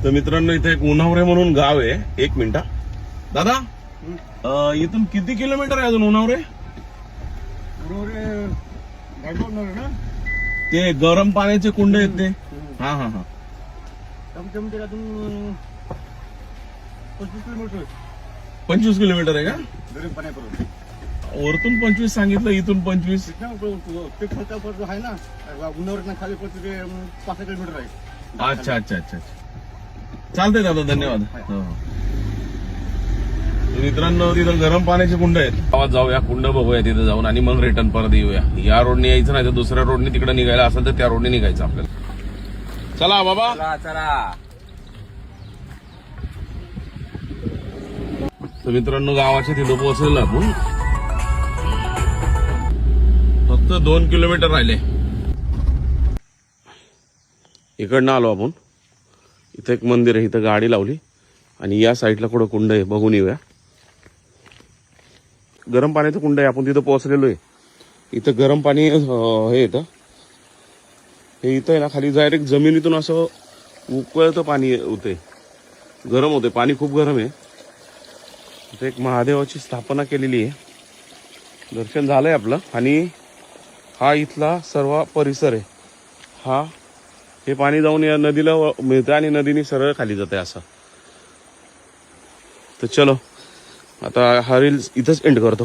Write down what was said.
तर मित्रांनो इथे एक उन्हावरे म्हणून गाव आहे. एक मिनिट दादा, इथून किती किलोमीटर आहे अजून उन्हावरे? ते गरम पाण्याचे कुंड आहेत ते. हा हा हा 25 किलोमीटर आहे का? वरतून 25 सांगितलं, इथून 25 आहे ना उन्हावर खाली 5 किलोमीटर आहे. अच्छा अच्छा अच्छा अच्छा. चालतंय दादा, धन्यवाद. मित्रांनो तिथं गरम पाण्याचे कुंड आहेत. गावात जाऊया, कुंड बघूया तिथे जाऊन आणि मग रिटर्न परत येऊया. या रोडने यायचं नाही तर दुसऱ्या रोडने तिकडे निघायला असेल तर त्या रोडने निघायचं आपल्याला. चला बाबा चला. तर मित्रांनो गावाच्या तिथं पोहोचलेलो आपण. फक्त 2 किलोमीटर राहिले. इकडनं आलो आपण. इथं एक मंदिर आहे, इथं गाडी लावली आणि या साईडला कुठं कुंड आहे बघून येऊया. गरम पाण्याचं कुंड आहे, आपण तिथं पोहोचलेलो आहे. इथं गरम पाणी हे येतं, हे इथं आहे ना खाली डायरेक्ट जमिनीतून असं उकळतं पाणी होते, गरम होते, पाणी खूप गरम आहे. इथं एक महादेवाची स्थापना केलेली आहे. दर्शन झालंय आपलं आणि हा इथला सर्व परिसर आहे. हा हे पाणी जाऊन या नदीला मिळतं आणि नदीने सरळ खाली जाते असं. तर चलो आता हा रील इथंच एंड करतो.